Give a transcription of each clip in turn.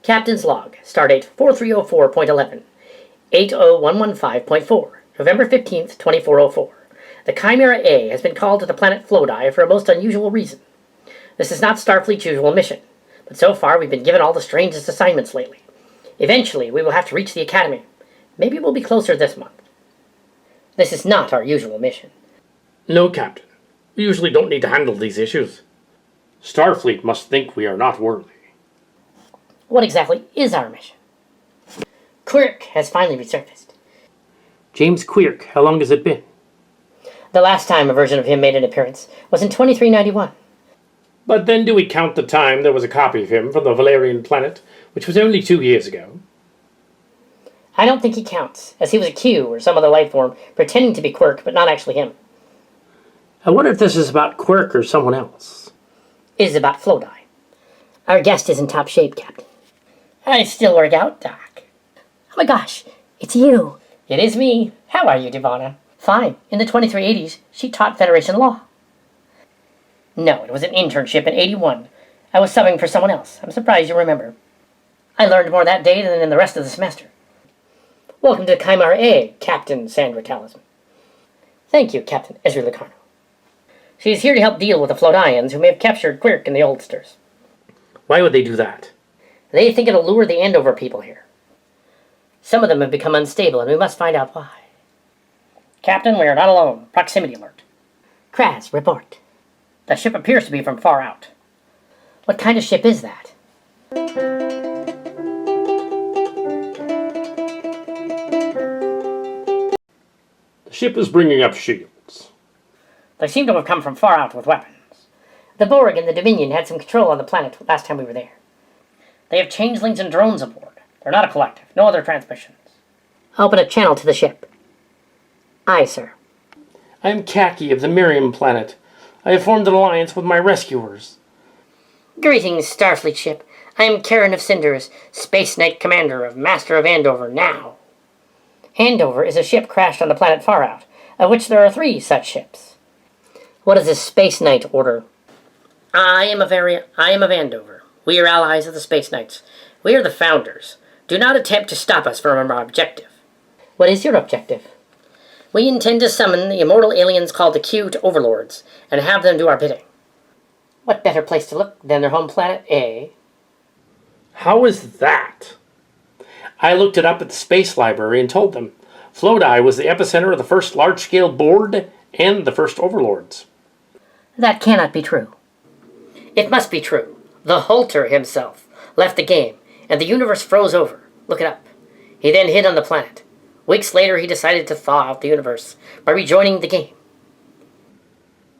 Captain's Log, Stardate 4304.11, 80115.4, November 15th, 2404. The Chimera A has been called to the planet Flodi for a most unusual reason. This is not Starfleet's usual mission, but so far we've been given all the strangest assignments lately. Eventually, we will have to reach the Academy. Maybe we'll be closer this month. This is not our usual mission. No, Captain. We usually don't need to handle these issues. Starfleet must think we are not worthy. What exactly is our mission? Quirk has finally resurfaced. James Quirk, how long has it been? The last time a version of him made an appearance was in 2391. But then do we count the time there was a copy of him from the Valerian planet, which was only 2 years ago? I don't think he counts, as he was a Q or some other life form pretending to be Quirk, but not actually him. I wonder if this is about Quirk or someone else. It is about Flodi. Our guest is in top shape, Captain. I still work out, Doc. Oh my gosh, it's you. It is me. How are you, Divana? Fine. In the 2380s, she taught Federation law. No, it was an internship in 81. I was subbing for someone else. I'm surprised you remember. I learned more that day than in the rest of the semester. Welcome to Chimera A, Captain Sandra Talisman. Thank you, Captain Ezra Locarno. She is here to help deal with the Flodians who may have captured Quirk and the Oldsters. Why would they do that? They think it'll lure the Andover people here. Some of them have become unstable, and we must find out why. Captain, we are not alone. Proximity alert. Kraz, report. The ship appears to be from far out. What kind of ship is that? The ship is bringing up shields. They seem to have come from far out with weapons. The Borg and the Dominion had some control on the planet last time we were there. They have changelings and drones aboard. They're not a collective. No other transmissions. Open a channel to the ship. Aye, sir. I am Khaki of the Miriam planet. I have formed an alliance with my rescuers. Greetings, Starfleet ship. I am Karen of Cinders, Space Knight Commander of Master of Andover now. Andover is a ship crashed on the planet Far Out, of which there are 3 such ships. What does this Space Knight order? I am of Andover. We are allies of the Space Knights. We are the founders. Do not attempt to stop us from our objective. What is your objective? We intend to summon the immortal aliens called the Q to overlords, and have them do our bidding. What better place to look than their home planet, eh? How is that? I looked it up at the Space Library and told them Flodi was the epicenter of the first large-scale board and the first overlords. That cannot be true. It must be true. The Halter himself left the game, and the universe froze over. Look it up. He then hid on the planet. Weeks later, he decided to thaw out the universe by rejoining the game.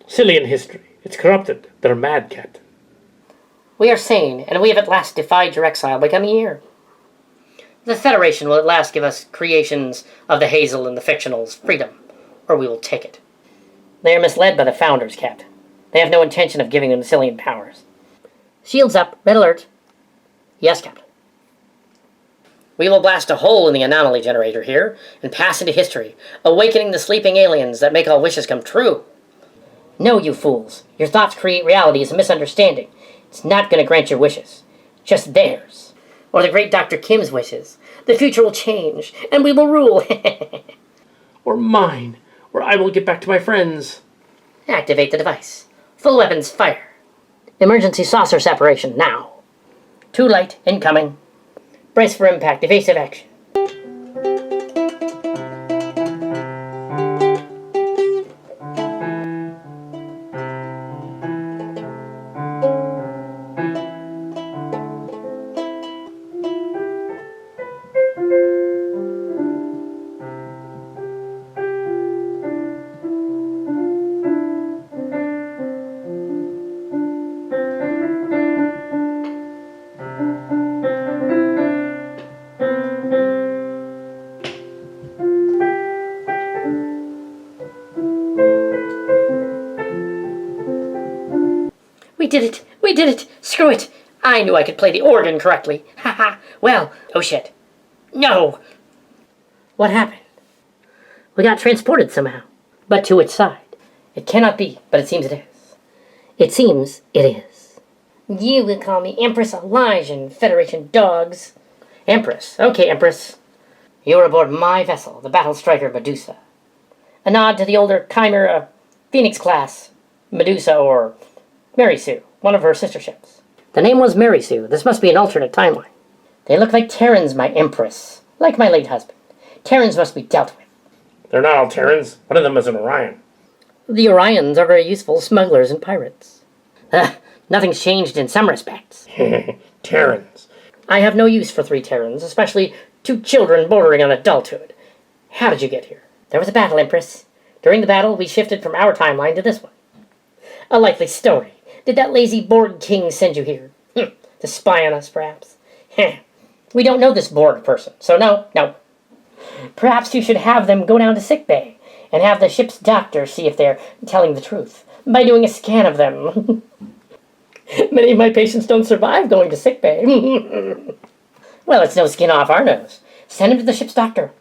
Sillian history. It's corrupted. They're mad, Captain. We are sane, and we have at last defied your exile by coming here. The Federation will at last give us creations of the Hazel and the Fictionals freedom, or we will take it. They are misled by the Founders, Captain. They have no intention of giving them the Sillian powers. Shields up. Red alert. Yes, Captain. We will blast a hole in the anomaly generator here and pass into history, awakening the sleeping aliens that make all wishes come true. No, you fools. Your thoughts create reality is a misunderstanding. It's not going to grant your wishes. Just theirs. Or the great Dr. Kim's wishes. The future will change, and we will rule. Or mine, where I will get back to my friends. Activate the device. Full weapons, fire. Emergency saucer separation, now. Too late, incoming. Brace for impact, evasive action. We did it! Screw it! I knew I could play the organ correctly. Ha ha! Well, oh shit. No! What happened? We got transported somehow. But to which side? It cannot be, but it seems it is. It seems it is. You will call me Empress Elijah, Federation dogs. Empress. Okay, Empress. You are aboard my vessel, the battle striker Medusa. A nod to the older Chimera Phoenix class, Medusa or Mary Sue, one of her sister ships. The name was Mary Sue. This must be an alternate timeline. They look like Terrans, my Empress. Like my late husband. Terrans must be dealt with. They're not all Terrans. One of them is an Orion. The Orions are very useful smugglers and pirates. Nothing's changed in some respects. Terrans. I have no use for 3 Terrans, especially 2 children bordering on adulthood. How did you get here? There was a battle, Empress. During the battle, we shifted from our timeline to this one. A likely story. Did that lazy Borg king send you here? To spy on us, perhaps? We don't know this Borg person, so no. Perhaps you should have them go down to sickbay and have the ship's doctor see if they're telling the truth by doing a scan of them. Many of my patients don't survive going to sickbay. Well, it's no skin off our nose. Send him to the ship's doctor.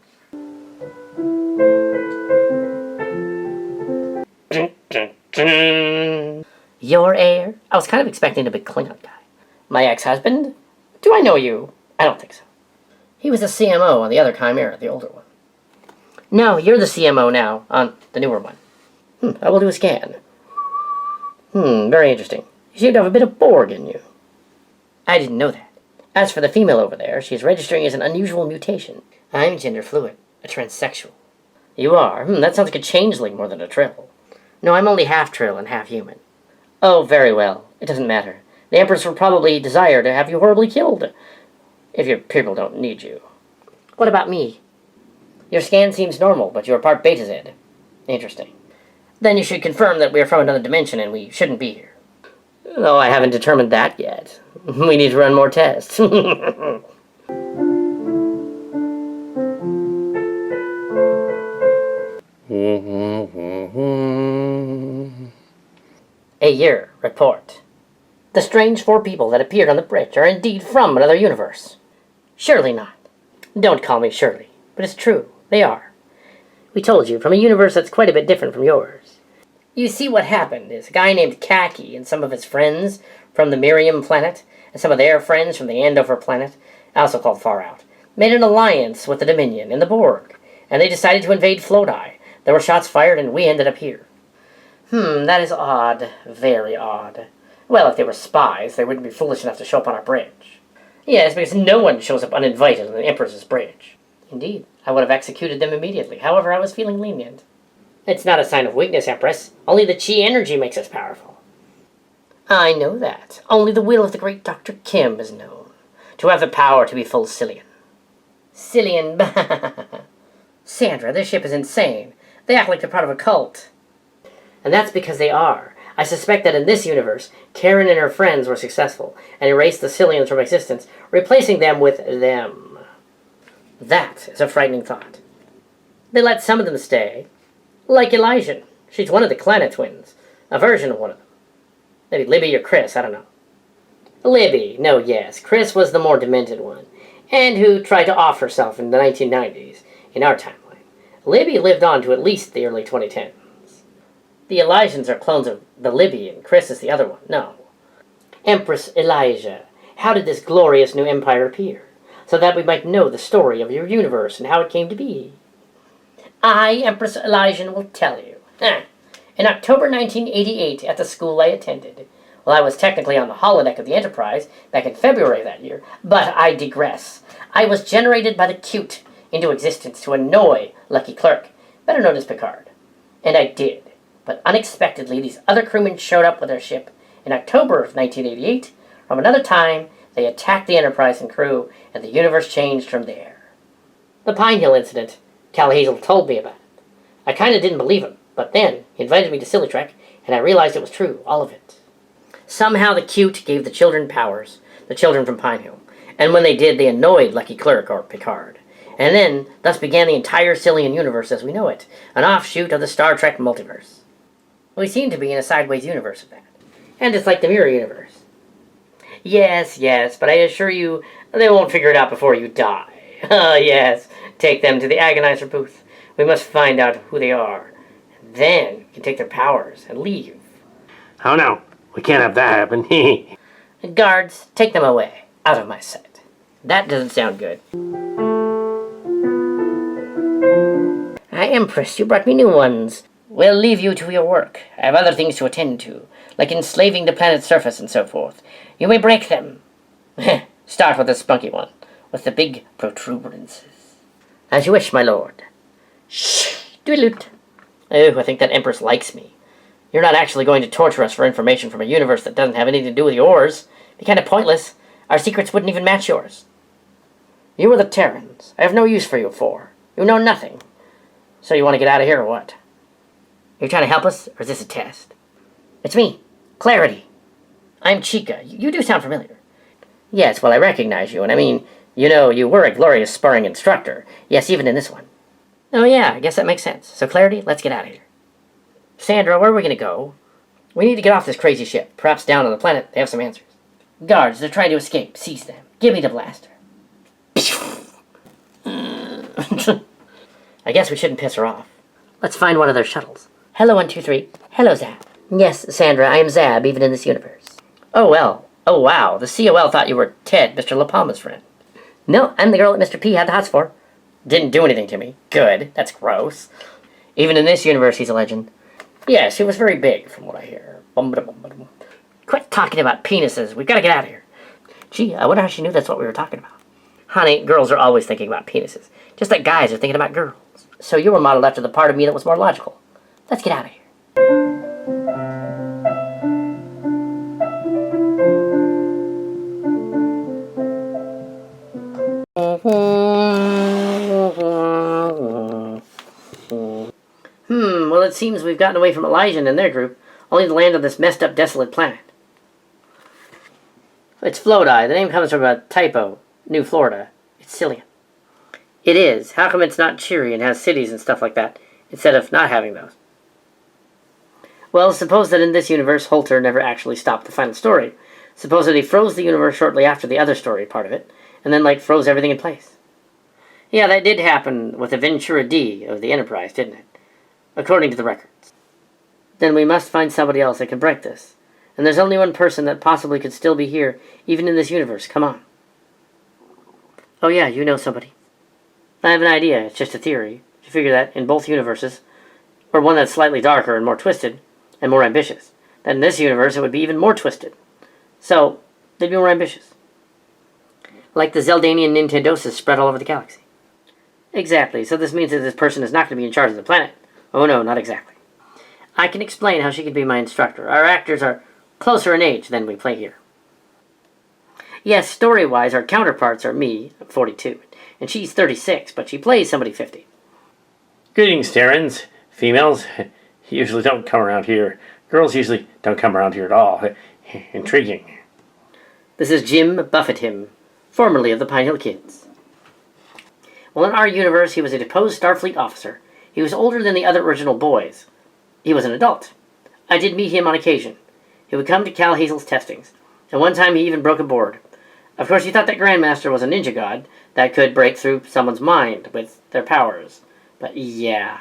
Your heir? I was kind of expecting a big Klingon guy. My ex-husband? Do I know you? I don't think so. He was the CMO on the other Chimera, the older one. No, you're the CMO now, on the newer one. I will do a scan. Very interesting. You seem to have a bit of Borg in you. I didn't know that. As for the female over there, she's registering as an unusual mutation. I'm gender fluid, a transsexual. You are? That sounds like a changeling more than a Trill. No, I'm only half Trill and half human. Oh, very well. It doesn't matter. The Empress will probably desire to have you horribly killed, if your people don't need you. What about me? Your scan seems normal, but you're part Beta Z. Interesting. Then you should confirm that we are from another dimension and we shouldn't be here. No, I haven't determined that yet. We need to run more tests. A year report. The strange 4 people that appeared on the bridge are indeed from another universe. Surely not. Don't call me Shirley, but it's true. They are. We told you, from a universe that's quite a bit different from yours. You see, what happened is a guy named Khaki and some of his friends from the Miriam planet, and some of their friends from the Andover planet, also called Far Out, made an alliance with the Dominion and the Borg, and they decided to invade Flodi. There were shots fired, and we ended up here. That is odd. Very odd. Well, if they were spies, they wouldn't be foolish enough to show up on our bridge. Yes, because no one shows up uninvited on the Empress's bridge. Indeed, I would have executed them immediately. However, I was feeling lenient. It's not a sign of weakness, Empress. Only the chi energy makes us powerful. I know that. Only the will of the great Dr. Kim is known. To have the power to be full Sillian. Sillian, Sandra, this ship is insane. They act like they're part of a cult. And that's because they are. I suspect that in this universe, Karen and her friends were successful and erased the Sillians from existence, replacing them with them. That is a frightening thought. They let some of them stay. Like Elijah. She's one of the Clannad twins. A version of one of them. Maybe Libby or Chris, I don't know. Libby, no, yes. Chris was the more demented one, and who tried to off herself in the 1990s, in our timeline. Libby lived on to at least the early 2010s. The Elijahs are clones of the Libby, and Chris is the other one. No. Empress Elijah, how did this glorious new empire appear? So that we might know the story of your universe and how it came to be. I, Empress Elijah, will tell you. In October 1988, at the school I attended, well, I was technically on the holodeck of the Enterprise back in February of that year, but I digress. I was generated by the Cute into existence to annoy Lucky Clerk, better known as Picard. And I did. But unexpectedly, these other crewmen showed up with their ship in October of 1988. From another time, they attacked the Enterprise and crew, and the universe changed from there. The Pine Hill incident, Cal Hazel told me about it. I kind of didn't believe him, but then he invited me to Silly Trek, and I realized it was true, all of it. Somehow the Cute gave the children powers, the children from Pine Hill, and when they did, they annoyed Lucky Clerk or Picard. And then, thus began the entire Sillian universe as we know it, an offshoot of the Star Trek multiverse. We seem to be in a sideways universe of that. And it's like the mirror universe. Yes, but I assure you, they won't figure it out before you die. Yes, take them to the agonizer booth. We must find out who they are. And then we can take their powers and leave. Oh no, we can't have that happen. Guards, take them away. Out of my sight. That doesn't sound good. Empress, you brought me new ones. We'll leave you to your work. I have other things to attend to, like enslaving the planet's surface and so forth. You may break them. Start with the spunky one, with the big protuberances. As you wish, my lord. Shh! Doodloot. Oh, I think that Empress likes me. You're not actually going to torture us for information from a universe that doesn't have anything to do with yours. It'd be kind of pointless. Our secrets wouldn't even match yours. You are the Terrans. I have no use for you four. You know nothing. So you want to get out of here or what? You're trying to help us, or is this a test? It's me, Clarity. I'm Chica. You do sound familiar. Yes, well, I recognize you, and I mean, you know, you were a glorious sparring instructor. Yes, even in this one. Oh yeah, I guess that makes sense. So Clarity, let's get out of here. Sandra, where are we going to go? We need to get off this crazy ship. Perhaps down on the planet, they have some answers. Guards, they're trying to escape. Seize them. Give me the blaster. I guess we shouldn't piss her off. Let's find one of their shuttles. Hello, 123. Hello, Zab. Yes, Sandra, I am Zab, even in this universe. Oh, well. Oh, wow. The COL thought you were Ted, Mr. La Palma's friend. No, I'm the girl that Mr. P had the hots for. Didn't do anything to me. Good. That's gross. Even in this universe, he's a legend. Yes, he was very big, from what I hear. Quit talking about penises. We've got to get out of here. Gee, I wonder how she knew that's what we were talking about. Honey, girls are always thinking about penises. Just like guys are thinking about girls. So you were modeled after the part of me that was more logical. Let's get out of here. Well, it seems we've gotten away from Elijah and their group, only to land on this messed up, desolate planet. It's Flodi. The name comes from a typo. New Florida. It's Sillian. It is. How come it's not cheery and has cities and stuff like that, instead of not having those? Well, suppose that in this universe, Holter never actually stopped the final story. Suppose that he froze the universe shortly after the other story part of it, and then, froze everything in place. Yeah, that did happen with the Ventura D of the Enterprise, didn't it? According to the records. Then we must find somebody else that can break this. And there's only one person that possibly could still be here, even in this universe. Come on. Oh yeah, you know somebody. I have an idea. It's just a theory. You figure that in both universes, or one that's slightly darker and more twisted, and more ambitious, that in this universe it would be even more twisted. So, they'd be more ambitious. Like the Zeldanian Nintendoses spread all over the galaxy. Exactly. So this means that this person is not going to be in charge of the planet. Oh no, not exactly. I can explain how she could be my instructor. Our actors are closer in age than we play here. Yes, story-wise, our counterparts are me, I'm 42, and she's 36, but she plays somebody 50. Greetings, Terrans. Females usually don't come around here. Girls usually don't come around here at all. Intriguing. This is Jim Buffett-him, formerly of the Pine Hill Kids. Well, in our universe, he was a deposed Starfleet officer. He was older than the other original boys. He was an adult. I did meet him on occasion. He would come to Cal Hazel's testings, and one time he even broke a board. Of course, he thought that Grandmaster was a ninja god that could break through someone's mind with their powers. But yeah.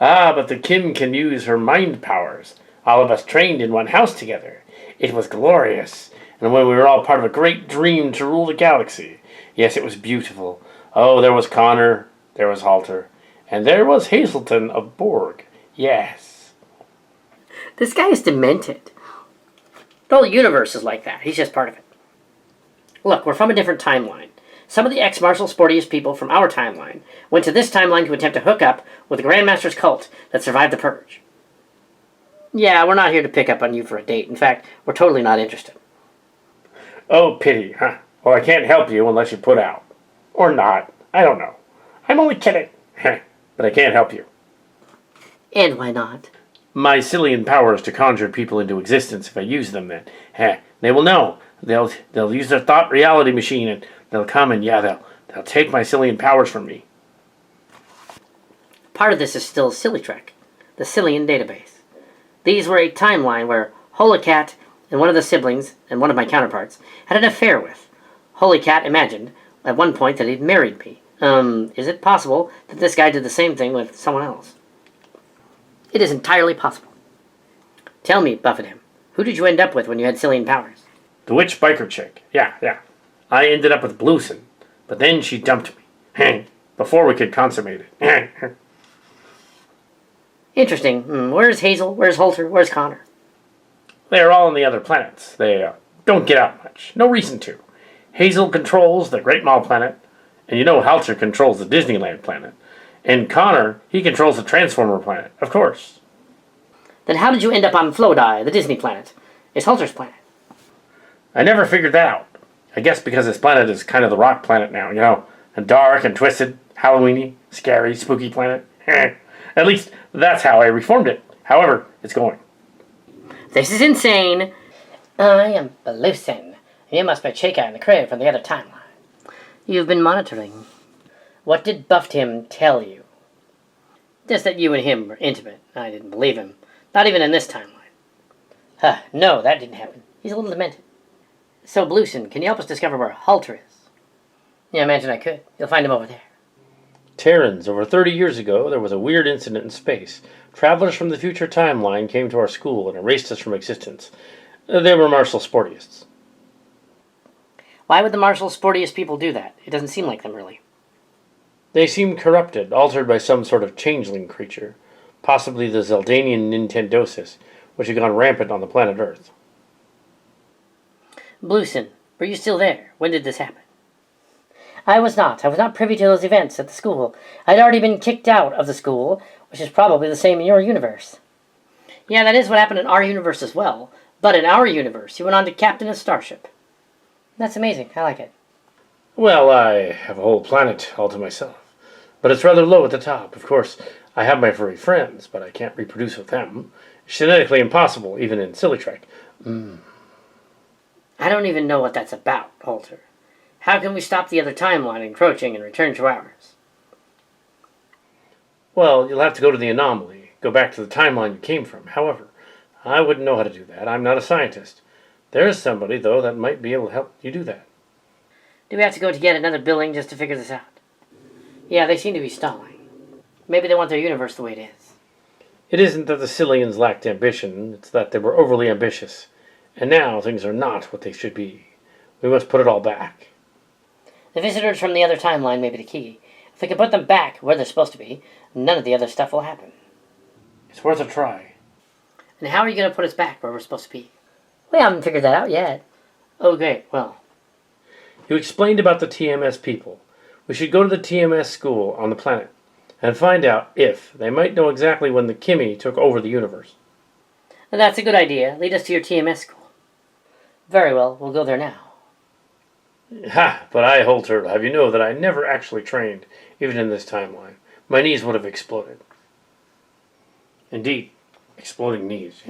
Ah, but the Kim can use her mind powers. All of us trained in one house together. It was glorious, and when we were all part of a great dream to rule the galaxy. Yes, it was beautiful. Oh, there was Connor, there was Halter, and there was Hazelton of Borg. Yes. This guy is demented. The whole universe is like that. He's just part of it. Look, we're from a different timeline. Some of the ex-Marshal sportiest people from our timeline went to this timeline to attempt to hook up with the Grandmaster's cult that survived the Purge. Yeah, we're not here to pick up on you for a date. In fact, we're totally not interested. Oh, pity, huh? Well, I can't help you unless you put out. Or not. I don't know. I'm only kidding. But I can't help you. And why not? My Sillian power is to conjure people into existence if I use them then. They will know. They'll use their thought reality machine and they'll come and they'll take my Sillian powers from me. Part of this is still Silly Trek, the Sillian database. These were a timeline where Holy Cat and one of the siblings and one of my counterparts had an affair with. Holy Cat imagined at one point that he'd married me. Is it possible that this guy did the same thing with someone else? It is entirely possible. Tell me, Buffett him, Who did you end up with when you had Sillian powers? The witch biker chick. Yeah. I ended up with Blueson, but then she dumped me. Before we could consummate it. Interesting. Where's Hazel? Where's Holter? Where's Connor? They're all on the other planets. They don't get out much. No reason to. Hazel controls the Great Mall planet, and you know Halter controls the Disneyland planet. And Connor, he controls the Transformer planet, of course. Then how did you end up on Flodai, the Disney planet? It's Holter's planet. I never figured that out. I guess because this planet is kind of the rock planet now, and dark and twisted, Halloweeny, scary, spooky planet. At least that's how I reformed it. However, it's going. This is insane. I am Blueson. You must be Chica in the crib from the other timeline. You've been monitoring. What did Buffed him tell you? Just that you and him were intimate. I didn't believe him. Not even in this timeline. No, that didn't happen. He's a little demented. So, Blueson, can you help us discover where Halter is? Yeah, I imagine I could. You'll find him over there. Terrans, over 30 years ago, there was a weird incident in space. Travelers from the future timeline came to our school and erased us from existence. They were martial sportists. Why would the martial sportiest people do that? It doesn't seem like them, really. They seemed corrupted, altered by some sort of changeling creature. Possibly the Zeldanian Nintendosis, which had gone rampant on the planet Earth. Blueson, were you still there? When did this happen? I was not. I was not privy to those events at the school. I'd already been kicked out of the school, which is probably the same in your universe. Yeah, that is what happened in our universe as well. But in our universe, you went on to captain a starship. That's amazing. I like it. Well, I have a whole planet all to myself. But it's rather low at the top. Of course, I have my furry friends, but I can't reproduce with them. It's genetically impossible, even in Silly Trek. I don't even know what that's about, Holter. How can we stop the other timeline encroaching and return to ours? Well, you'll have to go to the anomaly. Go back to the timeline you came from. However, I wouldn't know how to do that. I'm not a scientist. There is somebody, though, that might be able to help you do that. Do we have to go to get another building just to figure this out? Yeah, they seem to be stalling. Maybe they want their universe the way it is. It isn't that the Sillians lacked ambition, it's that they were overly ambitious. And now things are not what they should be. We must put it all back. The visitors from the other timeline may be the key. If we can put them back where they're supposed to be, none of the other stuff will happen. It's worth a try. And how are you going to put us back where we're supposed to be? We haven't figured that out yet. Okay, well. You explained about the TMS people. We should go to the TMS school on the planet and find out if they might know exactly when the Kimmy took over the universe. That's a good idea. Lead us to your TMS school. Very well, we'll go there now. Ha! But I, Holter, have you know that I never actually trained, even in this timeline. My knees would have exploded. Indeed, exploding knees.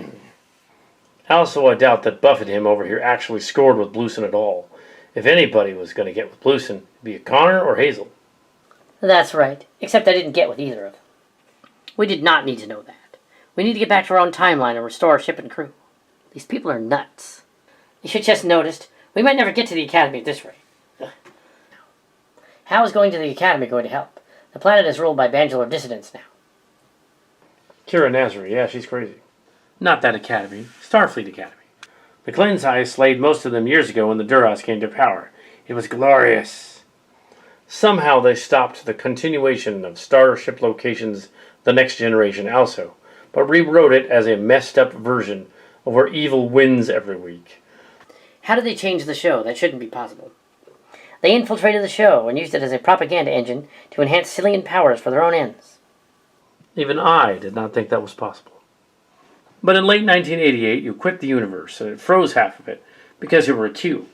Also, I doubt that Buffett him over here actually scored with Blueson at all. If anybody was going to get with Blueson, it'd be Connor or Hazel. That's right, except I didn't get with either of them. We did not need to know that. We need to get back to our own timeline and restore our ship and crew. These people are nuts. You should just noticed, we might never get to the Academy at this rate. How is going to the Academy going to help? The planet is ruled by Bandular dissidents now. Kira Nazari, yeah, she's crazy. Not that Academy, Starfleet Academy. The Klenzai slayed most of them years ago when the Duras came to power. It was glorious. Somehow they stopped the continuation of Starship Locations The Next Generation also, but rewrote it as a messed up version of where evil wins every week. How did they change the show? That shouldn't be possible. They infiltrated the show and used it as a propaganda engine to enhance Sillian powers for their own ends. Even I did not think that was possible. But in late 1988, you quit the universe, and it froze half of it, because you were a Q.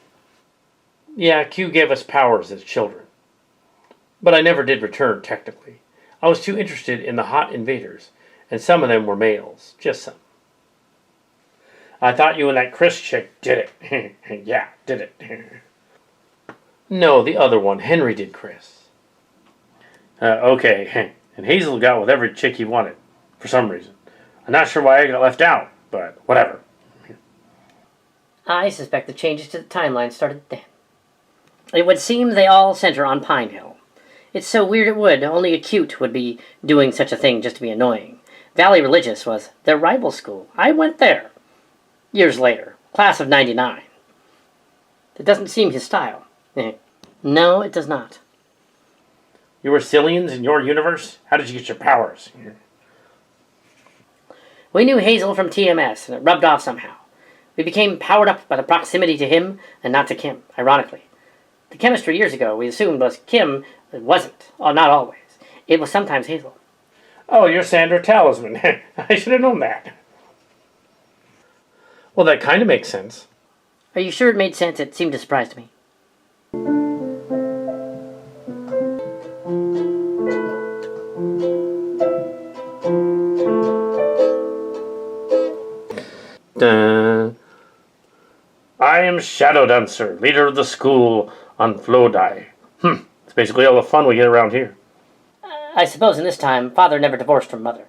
Yeah, Q gave us powers as children. But I never did return, technically. I was too interested in the hot invaders, and some of them were males, just some. I thought you and that Chris chick did it. Yeah, did it. No, the other one, Henry did Chris. Okay, and Hazel got with every chick he wanted, for some reason. I'm not sure why I got left out, but whatever. I suspect the changes to the timeline started then. It would seem they all center on Pine Hill. It's so weird it would. Only a cute would be doing such a thing just to be annoying. Valley Religious was their rival school. I went there. Years later. Class of 99. It doesn't seem his style. No, it does not. You were Sillians in your universe? How did you get your powers? We knew Hazel from TMS, and it rubbed off somehow. We became powered up by the proximity to him and not to Kim, ironically. The chemistry years ago we assumed was Kim. It wasn't. Oh, not always. It was sometimes Hazel. Oh, you're Sandra Talisman. I should have known that. Well, that kind of makes sense. Are you sure it made sense? It seemed to surprise me. I am Shadow Dancer, leader of the school on Flodai. It's basically all the fun we get around here. I suppose in this time, father never divorced from mother.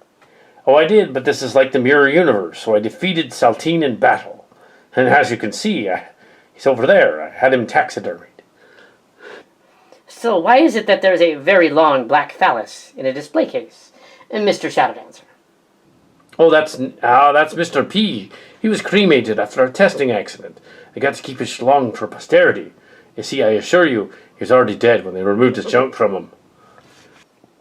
Oh, I did, but this is like the mirror universe, so I defeated Saltine in battle. And as you can see, he's over there. I had him taxidermied. So why is it that there's a very long black phallus in a display case, Mr. Shadow Dancer? Oh, that's Mr. P. He was cremated after a testing accident. I got to keep his schlong for posterity. You see, I assure you, he was already dead when they removed his junk from him.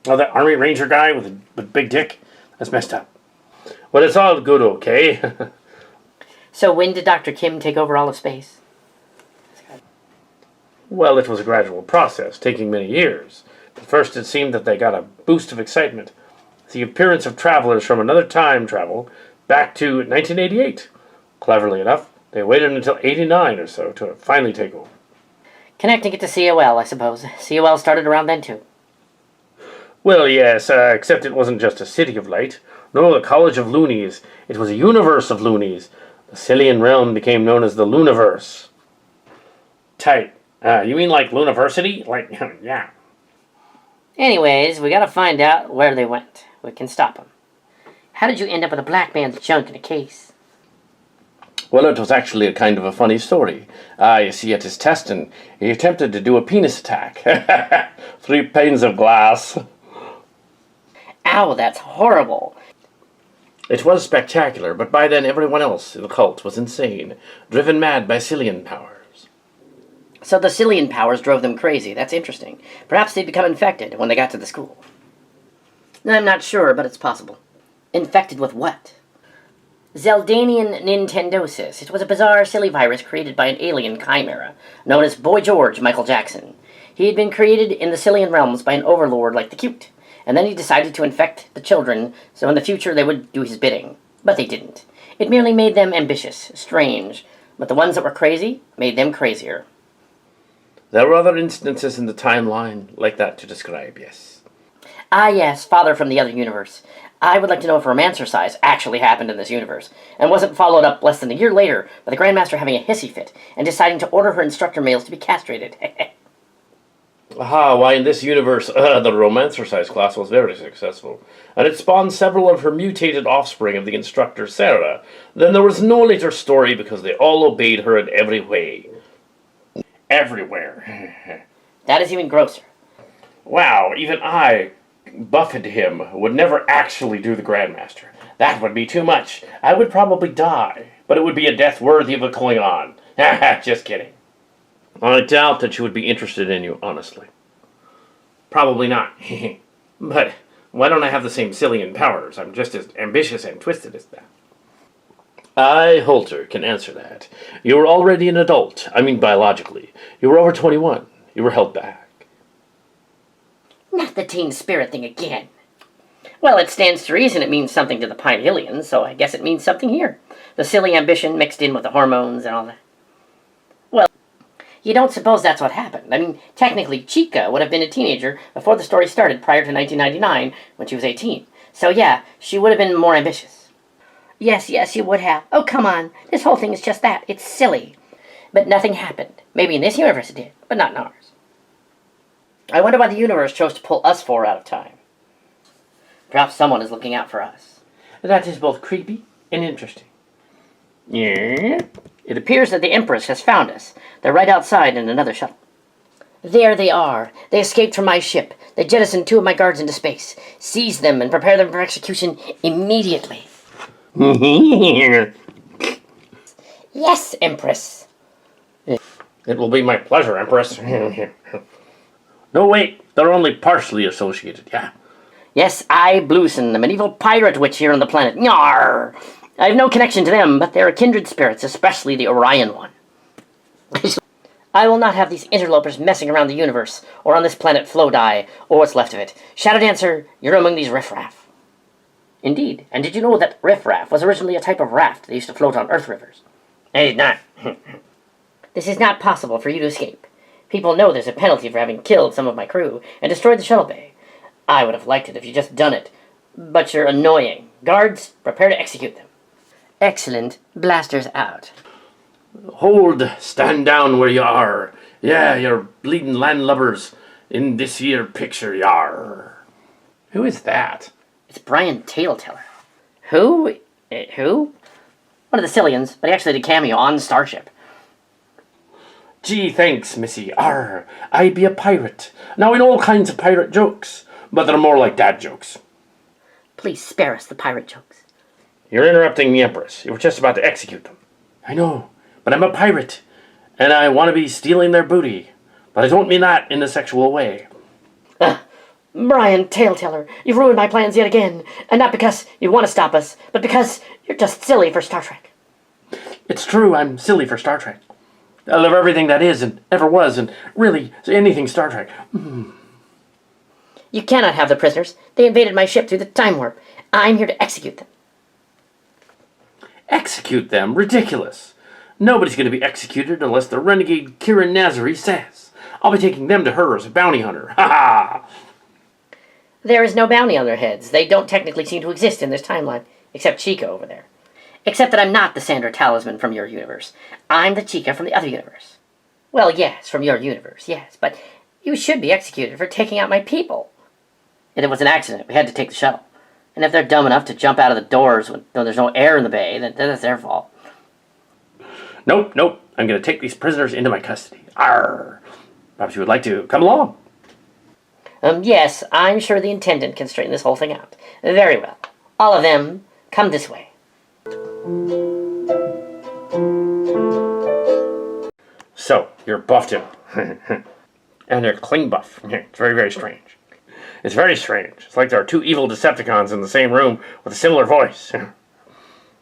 Oh, that Army Ranger guy with the big dick? That's messed up. But it's all good, okay? So when did Dr. Kim take over all of space? Well, it was a gradual process, taking many years. But first it seemed that they got a boost of excitement. The appearance of travelers from another time travel back to 1988. Cleverly enough, they waited until 89 or so to finally take over. Connecting it to COL, I suppose. COL started around then, too. Well, yes, except it wasn't just a city of light. No, the College of Loonies. It was a universe of loonies. The Sillian realm became known as the Looniverse. Tight. You mean like Looniversity? Like, yeah. Anyways, we gotta find out where they went. We can stop them. How did you end up with a black man's junk in a case? Well, it was actually a kind of a funny story. You see, at his testing, he attempted to do a penis attack. 3 panes of glass. Ow, that's horrible. It was spectacular, but by then everyone else in the cult was insane, driven mad by Sillian powers. So the Sillian powers drove them crazy. That's interesting. Perhaps they'd become infected when they got to the school. I'm not sure, but it's possible. Infected with what? Zeldanian Nintendosis. It was a bizarre, silly virus created by an alien chimera, known as Boy George Michael Jackson. He had been created in the Sillian realms by an overlord like the Cute, and then he decided to infect the children so in the future they would do his bidding. But they didn't. It merely made them ambitious, strange, but the ones that were crazy made them crazier. There were other instances in the timeline like that to describe, yes. Ah yes, father from the other universe. I would like to know if romancercise actually happened in this universe, and wasn't followed up less than a year later by the Grandmaster having a hissy fit and deciding to order her instructor males to be castrated. Aha, why in this universe, the romancercise class was very successful, and it spawned several of her mutated offspring of the instructor Sarah. Then there was no later story because they all obeyed her in every way. Everywhere. That is even grosser. Wow, even I, buffeted him, would never actually do the Grandmaster. That would be too much. I would probably die, but it would be a death worthy of a Klingon. Just kidding. I doubt that she would be interested in you, honestly. Probably not. But why don't I have the same Sillian powers? I'm just as ambitious and twisted as that. I, Holter, can answer that. You were already an adult. I mean biologically. You were over 21. You were held back. Not the teen spirit thing again. Well, it stands to reason it means something to the Pinehillians, so I guess it means something here. The silly ambition mixed in with the hormones and all that. Well, you don't suppose that's what happened. I mean, technically, Chica would have been a teenager before the story started prior to 1999, when she was 18. So yeah, she would have been more ambitious. Yes, you would have. Oh, come on. This whole thing is just that. It's silly. But nothing happened. Maybe in this universe it did, but not in ours. I wonder why the universe chose to pull us four out of time. Perhaps someone is looking out for us. That is both creepy and interesting. Yeah? It appears that the Empress has found us. They're right outside in another shuttle. There they are. They escaped from my ship. They jettisoned 2 of my guards into space. Seize them and prepare them for execution immediately. Yes, Empress. It will be my pleasure, Empress. No, wait, they're only partially associated, yeah. Yes, I, Blueson, a medieval pirate witch here on the planet. Nyar! I have no connection to them, but they're kindred spirits, especially the Orion one. I will not have these interlopers messing around the universe, or on this planet Flodai, or what's left of it. Shadow Dancer, you're among these riffraff. Indeed, and did you know that riffraff was originally a type of raft that used to float on Earth rivers? I did not. This is not possible for you to escape. People know there's a penalty for having killed some of my crew and destroyed the shuttle bay. I would have liked it if you just done it, but you're annoying. Guards, prepare to execute them. Excellent. Blasters out. Hold, stand down where you are. Yeah, you're bleeding landlubbers in this here picture, yar. Who is that? It's Brian Tailteller. Who? Who? One of the Sillians, but he actually did a cameo on Starship. Gee, thanks, missy. I be a pirate. Now in all kinds of pirate jokes, but they're more like dad jokes. Please spare us the pirate jokes. You're interrupting the Empress. You were just about to execute them. I know, but I'm a pirate, and I want to be stealing their booty. But I don't mean that in a sexual way. Brian Tailteller, you've ruined my plans yet again. And not because you want to stop us, but because you're just silly for Star Trek. It's true, I'm silly for Star Trek. I love everything that is and ever was, and really, anything Star Trek. You cannot have the prisoners. They invaded my ship through the time warp. I'm here to execute them. Execute them? Ridiculous. Nobody's going to be executed unless the renegade Kieran Nazari says. I'll be taking them to her as a bounty hunter. Ha ha! There is no bounty on their heads. They don't technically seem to exist in this timeline, except Chica over there. Except that I'm not the Sandra Talisman from your universe. I'm the Chica from the other universe. Well, yes, from your universe, yes, but you should be executed for taking out my people. And it was an accident. We had to take the shuttle. And if they're dumb enough to jump out of the doors when there's no air in the bay, then that's their fault. Nope. I'm going to take these prisoners into my custody. Arr! Perhaps you would like to come along. Yes, I'm sure the Intendant can straighten this whole thing out. Very well. All of them, come this way. So, you're buffed up. And they're cling buff. It's very, very strange. It's very strange. It's like there are two evil Decepticons in the same room with a similar voice.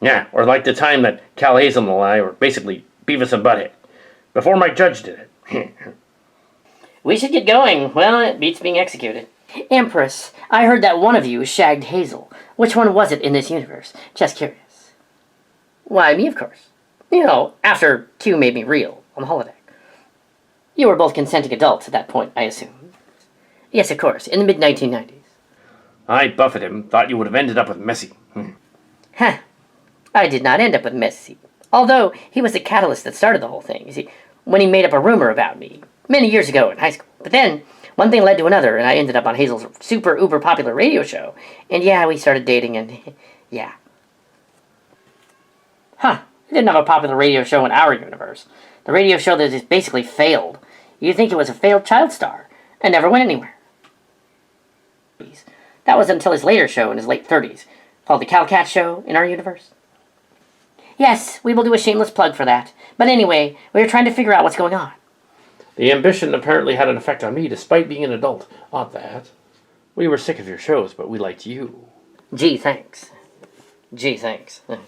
Yeah, or like the time that Cal Hazel and I were basically Beavis and Butthead. Before Mike Judge did it. We should get going. Well, it beats being executed. Empress, I heard that one of you shagged Hazel. Which one was it in this universe? Just curious. Why, me, of course. You know, after Q made me real on the holodeck. You were both consenting adults at that point, I assume. Yes, of course, in the mid-1990s. I buffeted him, thought you would have ended up with Messy. Huh. I did not end up with Messi. Although, he was the catalyst that started the whole thing, you see, when he made up a rumor about me, many years ago in high school. But then, one thing led to another, and I ended up on Hazel's super uber popular radio show. And yeah, we started dating, and yeah. Huh. We didn't have a popular radio show in our universe. The radio show that just basically failed. You'd think it was a failed child star, and never went anywhere. That was until his later show in his late 30s, called The Cal Cat Show in our universe. Yes, we will do a shameless plug for that. But anyway, we were trying to figure out what's going on. The ambition apparently had an effect on me despite being an adult. Odd that. We were sick of your shows, but we liked you. Gee, thanks. It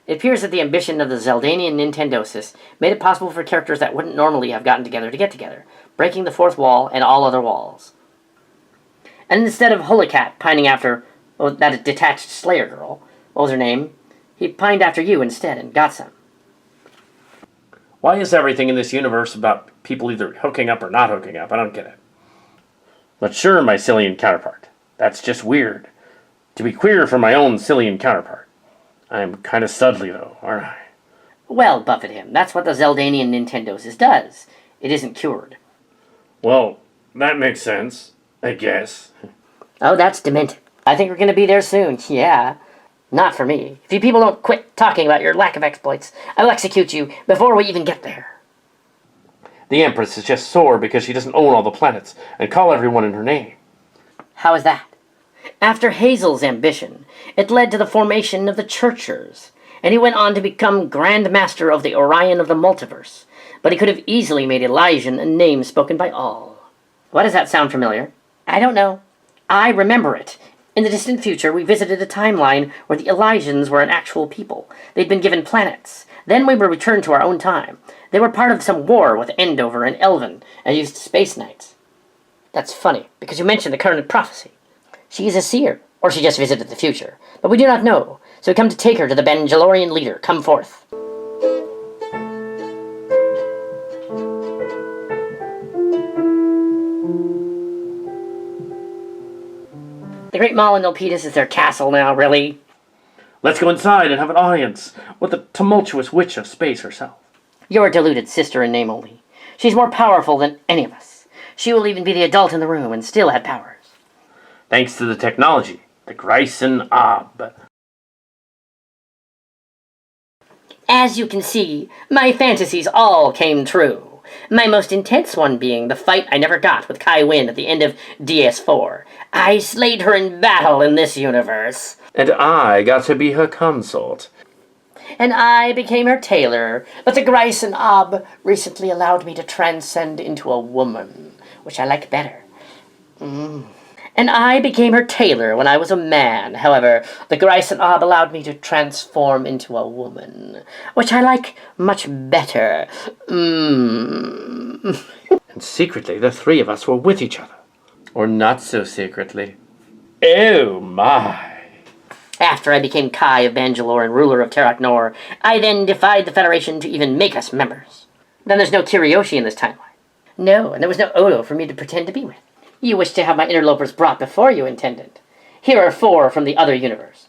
appears that the ambition of the Zeldanian Nintendosis made it possible for characters that wouldn't normally have gotten together to get together, breaking the fourth wall and all other walls. And instead of Holocat pining after that detached Slayer girl, what was her name? He pined after you instead and got some. Why is everything in this universe about people either hooking up or not hooking up? I don't get it. But sure, my Sillian counterpart. That's just weird. To be queer for my own Sillian counterpart. I'm kind of studly, though, aren't I? Well, buffet him. That's what the Zeldanian Nintendosis does. It isn't cured. Well, that makes sense, I guess. Oh, that's demented. I think we're going to be there soon, yeah. Not for me. If you people don't quit talking about your lack of exploits, I will execute you before we even get there. The Empress is just sore because she doesn't own all the planets and call everyone in her name. How is that? After Hazel's ambition, it led to the formation of the Churchers, and he went on to become Grand Master of the Orion of the Multiverse, but he could have easily made Elysian a name spoken by all. Why does that sound familiar? I don't know. I remember it. In the distant future, we visited a timeline where the Elysians were an actual people. They'd been given planets. Then we were returned to our own time. They were part of some war with Endover and Elven, and used space knights. That's funny, because you mentioned the current prophecy. She is a seer, or she just visited the future. But we do not know, so we come to take her to the Banjalorian leader. Come forth. The Great Mall in Milpitas is their castle now, really? Let's go inside and have an audience with the tumultuous witch of space herself. Your deluded sister in name only. She's more powerful than any of us. She will even be the adult in the room and still have powers. Thanks to the technology, the Grayson Ob. As you can see, my fantasies all came true. My most intense one being the fight I never got with Kai Wynn at the end of DS4. I slayed her in battle in this universe. And I got to be her consort. And I became her tailor, but the Grayson Ob recently allowed me to transcend into a woman, which I like better. And I became her tailor when I was a man. However, the Grayson Ob allowed me to transform into a woman, which I like much better. And secretly, the three of us were with each other. Or not so secretly. Oh my. After I became Kai of Banjalore and ruler of Terok Nor, I then defied the Federation to even make us members. Then there's no Kiryoshi in this timeline. No, and there was no Odo for me to pretend to be with. You wish to have my interlopers brought before you, Intendant. Here are 4 from the other universe.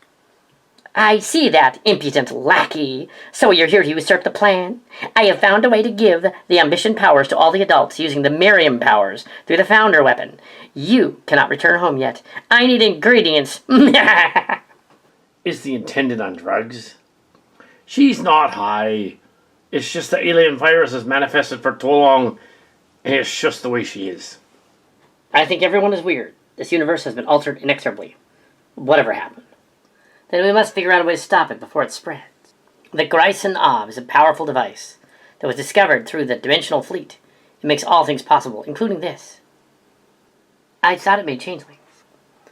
I see that, impudent lackey. So you're here to usurp the plan? I have found a way to give the ambition powers to all the adults using the Miriam powers through the Founder weapon. You cannot return home yet. I need ingredients. Is the Intendant on drugs? She's not high. It's just the alien virus has manifested for too long, and it's just the way she is. I think everyone is weird. This universe has been altered inexorably. Whatever happened. Then we must figure out a way to stop it before it spreads. The Grayson Ob is a powerful device that was discovered through the Dimensional Fleet. It makes all things possible, including this. I thought it made changelings.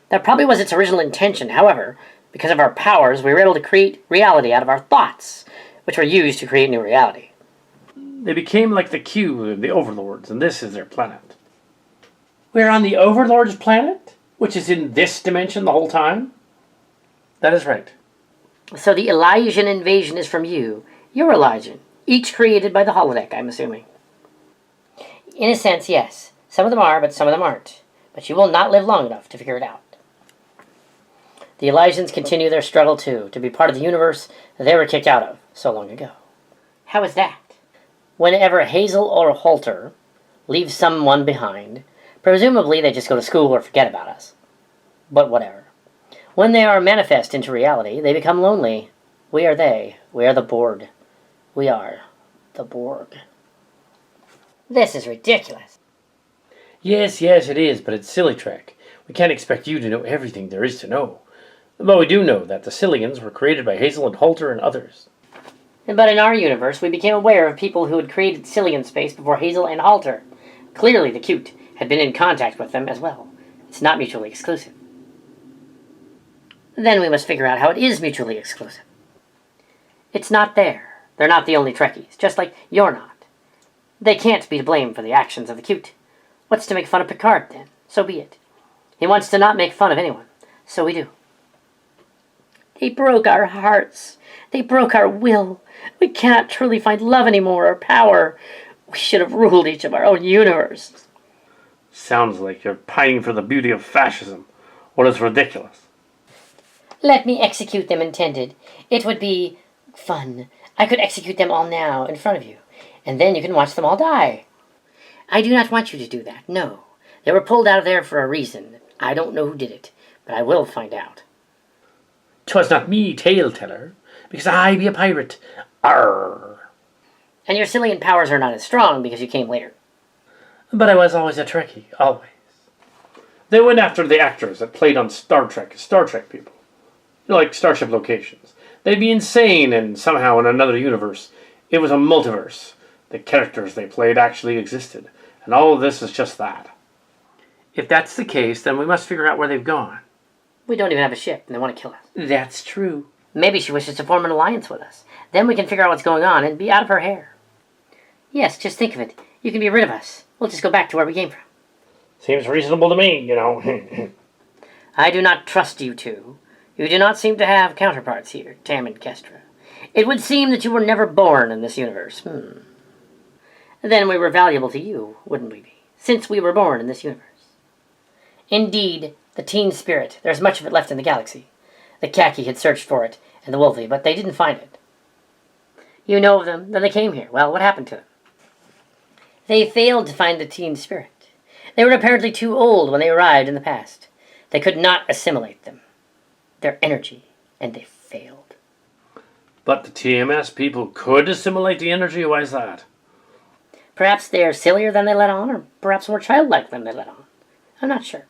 That probably was its original intention. However, because of our powers, we were able to create reality out of our thoughts, which were used to create new reality. They became like the Q of the Overlords, and this is their planet. We're on the Overlord's planet, which is in this dimension the whole time? That is right. So the Elysian invasion is from you. You're Elysian. Each created by the holodeck, I'm assuming. In a sense, yes. Some of them are, but some of them aren't. But you will not live long enough to figure it out. The Elysians continue their struggle, too, to be part of the universe that they were kicked out of so long ago. How is that? Whenever Hazel or Halter leave someone behind, presumably they just go to school or forget about us. But whatever. When they are manifest into reality, they become lonely. We are they. We are the Borg. We are the Borg. This is ridiculous. Yes, it is, but it's silly Trek. We can't expect you to know everything there is to know. But we do know that the Sillians were created by Hazel and Halter and others. But in our universe, we became aware of people who had created Sillian space before Hazel and Halter. Clearly the Cute had been in contact with them as well. It's not mutually exclusive. Then we must figure out how it is mutually exclusive. It's not there. They're not the only Trekkies, just like you're not. They can't be to blame for the actions of the Cute. What's to make fun of Picard, then? So be it. He wants to not make fun of anyone. So we do. They broke our hearts. They broke our will. We cannot truly find love anymore or power. We should have ruled each of our own universe. Sounds like you're pining for the beauty of fascism. What is ridiculous? Let me execute them, Intended. It would be fun. I could execute them all now in front of you, and then you can watch them all die. I do not want you to do that, no. They were pulled out of there for a reason. I don't know who did it, but I will find out. 'Twas not me, tale-teller, because I be a pirate. Arr! And your Sillian powers are not as strong because you came later. But I was always a Trekkie, always. They went after the actors that played on Star Trek as Star Trek people. Like Starship Locations. They'd be insane, and somehow in another universe, it was a multiverse. The characters they played actually existed, and all of this is just that. If that's the case, then we must figure out where they've gone. We don't even have a ship, and they want to kill us. That's true. Maybe she wishes to form an alliance with us. Then we can figure out what's going on and be out of her hair. Yes, just think of it. You can be rid of us. We'll just go back to where we came from. Seems reasonable to me, you know. I do not trust you two. You do not seem to have counterparts here, Tam and Kestra. It would seem that you were never born in this universe. Then we were valuable to you, wouldn't we be? Since we were born in this universe. Indeed, the teen spirit, there's much of it left in the galaxy. The Khaki had searched for it, and the Wolfie, but they didn't find it. You know of them, then they came here. Well, what happened to them? They failed to find the teen spirit. They were apparently too old when they arrived in the past. They could not assimilate them. Their energy, and they failed. But the TMS people could assimilate the energy? Why is that? Perhaps they are sillier than they let on, or perhaps more childlike than they let on. I'm not sure.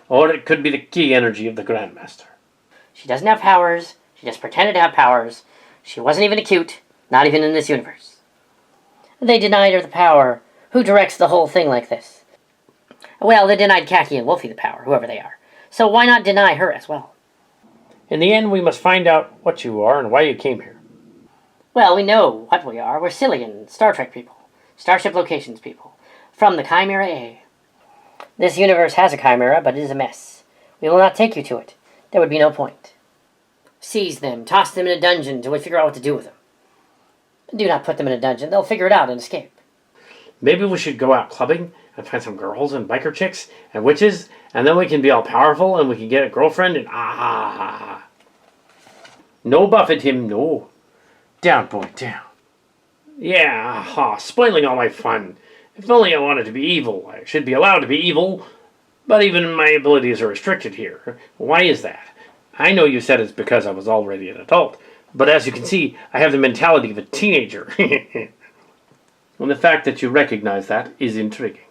Or it could be the key energy of the Grandmaster. She doesn't have powers. She just pretended to have powers. She wasn't even acute, not even in this universe. They denied her the power. Who directs the whole thing like this? Well, they denied Khaki and Wolfie the power, whoever they are. So why not deny her as well? In the end, we must find out what you are and why you came here. Well, we know what we are. We're Sillian, Star Trek people. Starship Locations people. From the Chimera A. This universe has a Chimera, but it is a mess. We will not take you to it. There would be no point. Seize them, toss them in a dungeon until we figure out what to do with them. Do not put them in a dungeon. They'll figure it out and escape. Maybe we should go out clubbing and find some girls and biker chicks and witches, and then we can be all powerful and we can get a girlfriend and No buffet him, no. Down, boy, down. Yeah, spoiling all my fun. If only I wanted to be evil. I should be allowed to be evil, but even my abilities are restricted here. Why is that? I know you said it's because I was already an adult, but as you can see, I have the mentality of a teenager. And the fact that you recognize that is intriguing.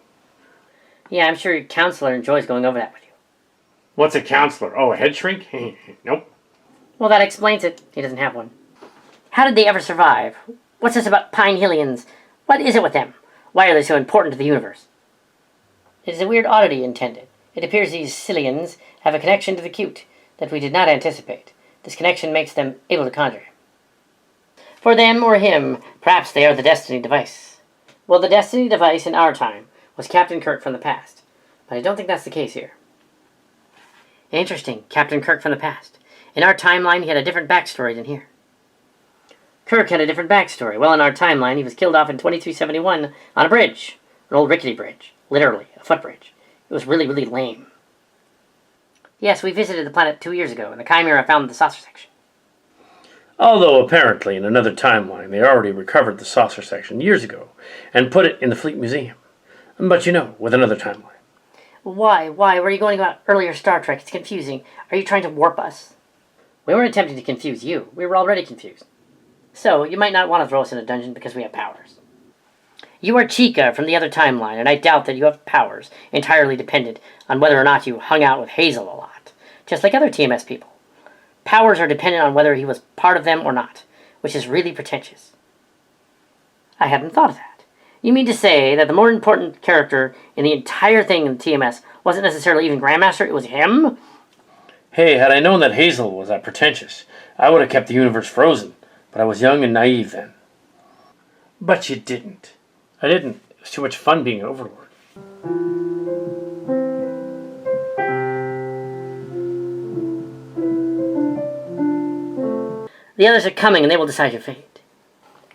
Yeah, I'm sure your counselor enjoys going over that with you. What's a counselor? Oh, a head shrink? Nope. Well, that explains it. He doesn't have one. How did they ever survive? What's this about Pine Hillians? What is it with them? Why are they so important to the universe? It is a weird oddity intended. It appears these Sillians have a connection to the cute that we did not anticipate. This connection makes them able to conjure him. For them or him, perhaps they are the destiny device. Well, the destiny device in our time was Captain Kirk from the past, but I don't think that's the case here. Interesting, Captain Kirk from the past. In our timeline, he had a different backstory than here. Kirk had a different backstory. Well, in our timeline, he was killed off in 2371 on a bridge. An old rickety bridge. Literally, a footbridge. It was really, really lame. Yes, we visited the planet 2 years ago, and the Chimera found the saucer section. Although apparently in another timeline they already recovered the saucer section years ago and put it in the Fleet Museum. But you know, with another timeline. Why? Why? Were you going about earlier Star Trek? It's confusing. Are you trying to warp us? We weren't attempting to confuse you. We were already confused. So, you might not want to throw us in a dungeon because we have powers. You are Chica from the other timeline, and I doubt that you have powers entirely dependent on whether or not you hung out with Hazel a lot, just like other TMS people. Powers are dependent on whether he was part of them or not, which is really pretentious. I hadn't thought of that. You mean to say that the more important character in the entire thing in TMS wasn't necessarily even Grandmaster, it was him? Hey, had I known that Hazel was that pretentious, I would have kept the universe frozen, but I was young and naive then. But you didn't. I didn't. It was too much fun being an Overlord. The others are coming and they will decide your fate.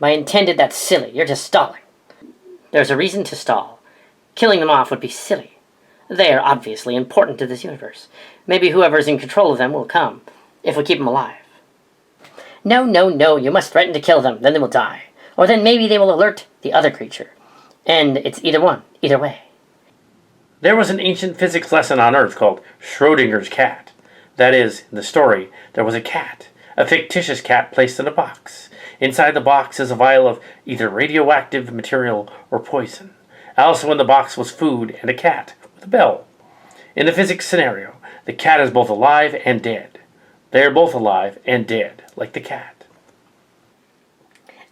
I intended that's silly. You're just stalling. There's a reason to stall. Killing them off would be silly. They are obviously important to this universe. Maybe whoever's in control of them will come, if we keep them alive. No, no, no, you must threaten to kill them, then they will die. Or then maybe they will alert the other creature. And it's either one, either way. There was an ancient physics lesson on Earth called Schrodinger's cat. That is, in the story, there was a cat, a fictitious cat placed in a box. Inside the box is a vial of either radioactive material or poison. Also in the box was food and a cat with a bell. In the physics scenario, the cat is both alive and dead. They are both alive and dead, like the cat.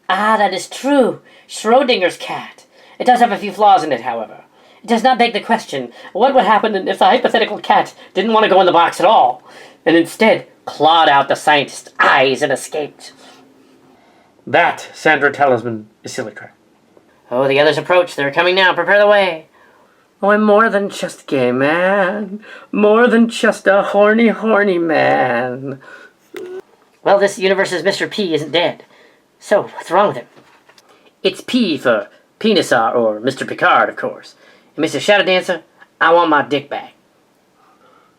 Ah, that is true. Schrodinger's cat. It does have a few flaws in it, however. It does not beg the question, what would happen if the hypothetical cat didn't want to go in the box at all, and instead clawed out the scientist's eyes and escaped? That, Sandra Talisman, is Sillian. Oh, the others approach. They're coming now. Prepare the way. Oh, I'm more than just gay man. More than just a horny, horny man. Well, this universe's Mr. P isn't dead. So, what's wrong with him? It's P for Penisa, or Mr. Picard, of course. And Mr. Shadow Dancer, I want my dick back.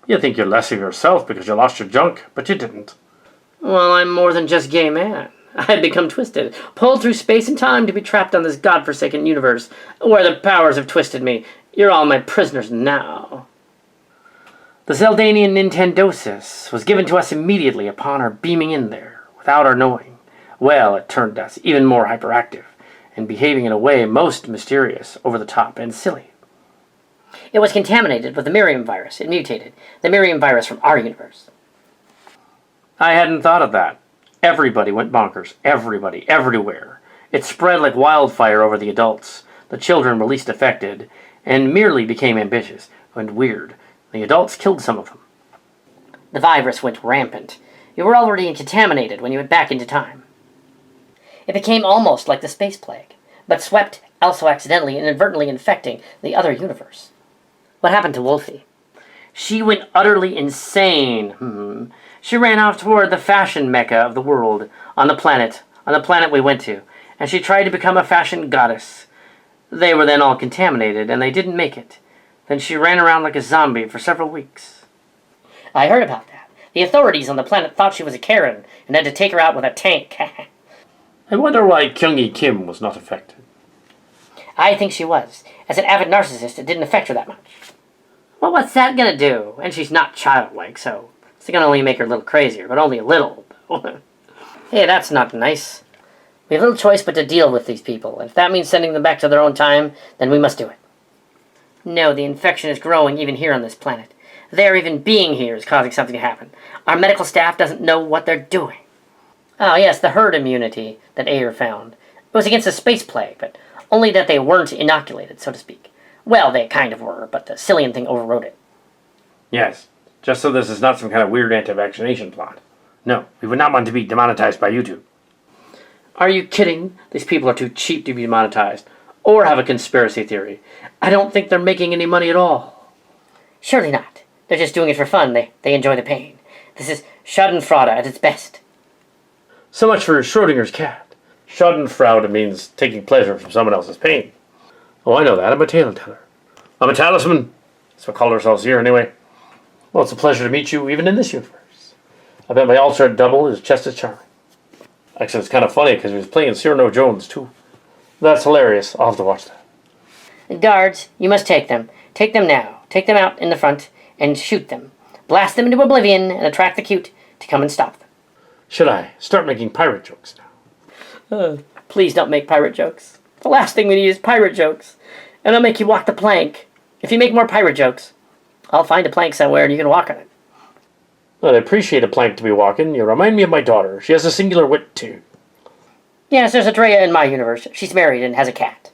You think you're less of yourself because you lost your junk, but you didn't. Well, I'm more than just gay man. I had become twisted, pulled through space and time to be trapped on this godforsaken universe, where the powers have twisted me. You're all my prisoners now. The Zeldanian Nintendosis was given to us immediately upon our beaming in there, without our knowing. Well, it turned us even more hyperactive, and behaving in a way most mysterious, over the top, and silly. It was contaminated with the Miriam virus. It mutated. The Miriam virus from our universe. I hadn't thought of that. Everybody went bonkers. Everybody. Everywhere. It spread like wildfire over the adults. The children were least affected, and merely became ambitious and weird. The adults killed some of them. The virus went rampant. You were already contaminated when you went back into time. It became almost like the space plague, but swept, also accidentally and inadvertently infecting the other universe. What happened to Wolfie? She went utterly insane. She ran off toward the fashion mecca of the world, on the planet we went to, and she tried to become a fashion goddess. They were then all contaminated, and they didn't make it. Then she ran around like a zombie for several weeks. I heard about that. The authorities on the planet thought she was a Karen, and had to take her out with a tank. I wonder why Kyunghee Kim was not affected. I think she was. As an avid narcissist, it didn't affect her that much. Well, what's that gonna do? And she's not childlike, so it's gonna only make her a little crazier, but only a little. Hey, that's not nice. We have little choice but to deal with these people, and if that means sending them back to their own time, then we must do it. No, the infection is growing even here on this planet. Their even being here is causing something to happen. Our medical staff doesn't know what they're doing. Oh yes, the herd immunity that Ayer found. It was against the space plague, but only that they weren't inoculated, so to speak. Well, they kind of were, but the Sillian thing overrode it. Yes, just so this is not some kind of weird anti-vaccination plot. No, we would not want to be demonetized by YouTube. Are you kidding? These people are too cheap to be demonetized, or have a conspiracy theory. I don't think they're making any money at all. Surely not. They're just doing it for fun. They enjoy the pain. This is Schadenfreude at its best. So much for Schrodinger's cat. Schadenfreude means taking pleasure from someone else's pain. Oh, I know that. I'm a tale teller. I'm a talisman. That's what we call ourselves here, anyway. Well, it's a pleasure to meet you, even in this universe. I bet my alternate double is just as charming. Actually, it's kind of funny, because he was playing Cyrano Jones, too. That's hilarious. I'll have to watch that. Guards, you must take them. Take them now. Take them out in the front and shoot them. Blast them into oblivion and attract the cute to come and stop them. Should I start making pirate jokes now? Please don't make pirate jokes. The last thing we need is pirate jokes. And I'll make you walk the plank. If you make more pirate jokes, I'll find a plank somewhere and you can walk on it. I'd appreciate a plank to be walking. You remind me of my daughter. She has a singular wit, too. Yes, there's a Drea in my universe. She's married and has a cat.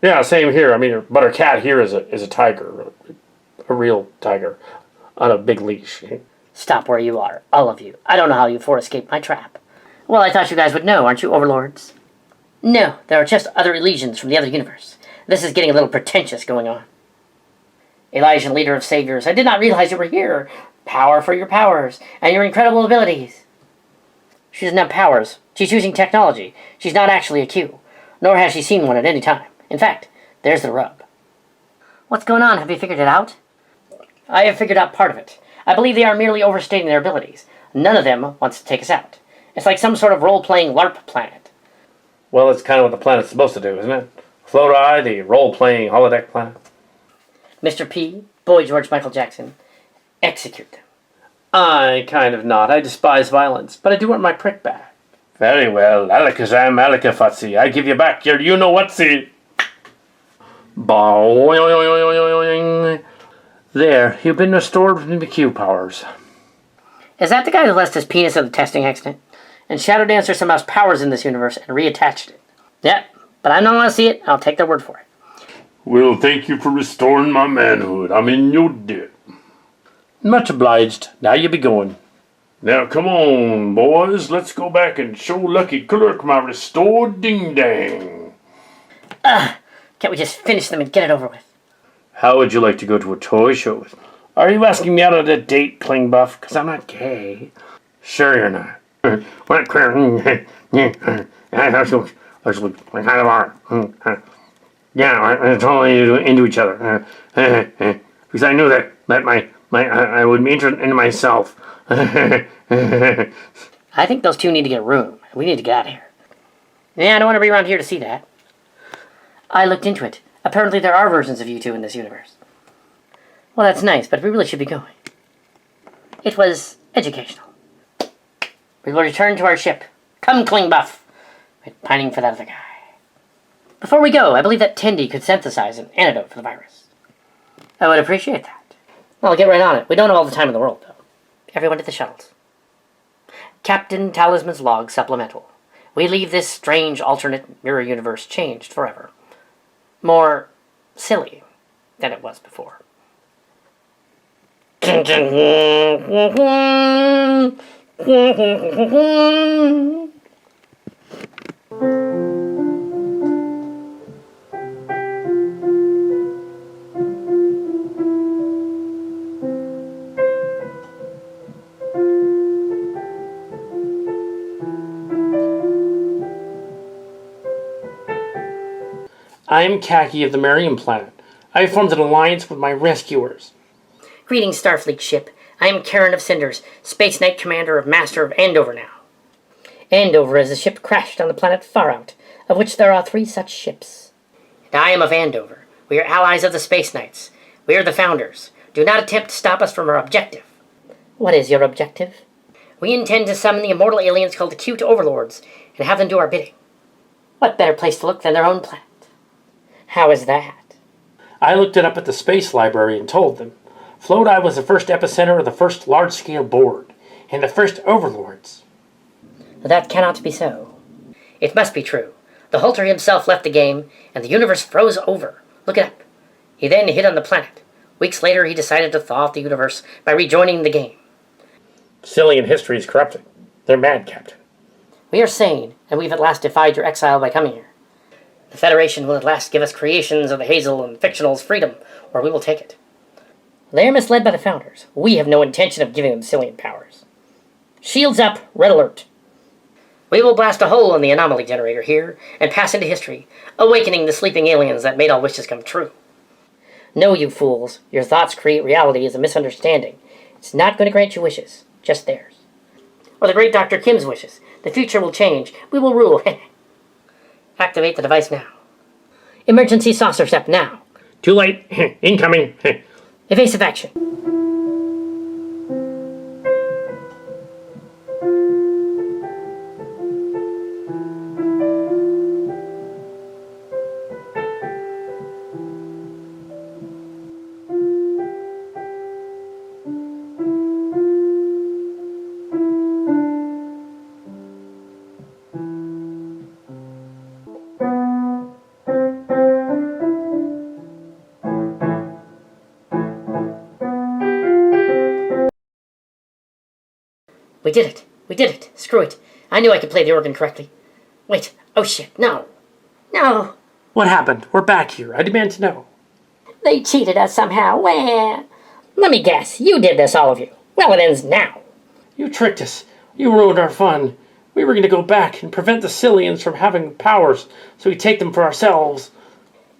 Yeah, same here. I mean, but her cat here is a tiger. A real tiger. On a big leash. Stop where you are, all of you. I don't know how you four escaped my trap. Well, I thought you guys would know, aren't you, overlords? No, there are just other legions from the other universe. This is getting a little pretentious going on. Elijah, leader of saviors, I did not realize you were here. Power for your powers, and your incredible abilities. She doesn't have powers. She's using technology. She's not actually a Q, nor has she seen one at any time. In fact, there's the rub. What's going on? Have you figured it out? I have figured out part of it. I believe they are merely overstating their abilities. None of them wants to take us out. It's like some sort of role-playing LARP planet. Well, it's kind of what the planet's supposed to do, isn't it? Float-Eye, the role-playing holodeck planet. Mr. P, Boy George Michael Jackson, execute them. I kind of not. I despise violence, but I do want my prick back. Very well, Alakazam, Alakafutzi. I give you back your you-know-whatsy. Boing. There, you've been restored from the Q powers. Is that the guy who lost his penis in the testing accident? And Shadow Dancer somehow has powers in this universe and reattached it. Yep, but I don't want to see it. I'll take their word for it. Well, thank you for restoring my manhood. I'm in your debt. Much obliged. Now you be going. Now come on, boys. Let's go back and show Lucky Clerk my restored ding-dang. Can't we just finish them and get it over with? How would you like to go to a toy show with me? Are you asking me out on a date, Cling Buff? Because I'm not gay. Sure you're not. What queer? We kind of are. Yeah, we're totally into each other. Because I knew that I would be interested in myself. I think those two need to get a room. We need to get out of here. Yeah, I don't want to be around here to see that. I looked into it. Apparently there are versions of you two in this universe. Well, that's nice, but we really should be going. It was educational. We will return to our ship. Come, Cling Buff. We're pining for that other guy. Before we go, I believe that Tendy could synthesize an antidote for the virus. I would appreciate that. Well, I'll get right on it. We don't have all the time in the world, though. Everyone to the shuttles. Captain Talisman's log supplemental. We leave this strange alternate mirror universe changed forever. More silly than it was before. I am Khaki of the Marium planet. I have formed an alliance with my rescuers. Greetings, Starfleet ship. I am Karen of Cinders, Space Knight Commander of Master of Andover now. Andover is a ship crashed on the planet Far Out, of which there are 3 such ships. And I am of Andover. We are allies of the Space Knights. We are the founders. Do not attempt to stop us from our objective. What is your objective? We intend to summon the immortal aliens called the cute overlords and have them do our bidding. What better place to look than their own planet? How is that? I looked it up at the Space Library and told them. Flodi was the first epicenter of the first large-scale board, and the first overlords. That cannot be so. It must be true. The Halter himself left the game, and the universe froze over. Look it up. He then hit on the planet. Weeks later, he decided to thaw out the universe by rejoining the game. Sillian history is corrupting. They're mad, Captain. We are sane, and we've at last defied your exile by coming here. The Federation will at last give us creations of the Hazel and Fictional's freedom, or we will take it. They are misled by the Founders. We have no intention of giving them Sillian powers. Shields up, red alert. We will blast a hole in the anomaly generator here and pass into history, awakening the sleeping aliens that made all wishes come true. No, you fools. Your thoughts create reality is a misunderstanding. It's not going to grant you wishes, just theirs. Or the great Dr. Kim's wishes. The future will change. We will rule. Activate the device now. Emergency saucer step now. Too late. Incoming. Evasive action. We did it. We did it. Screw it. I knew I could play the organ correctly. Wait. Oh shit. No. No. What happened? We're back here. I demand to know. They cheated us somehow. Well, let me guess. You did this, all of you. Well, it ends now. You tricked us. You ruined our fun. We were going to go back and prevent the Sillians from having powers, so we take them for ourselves.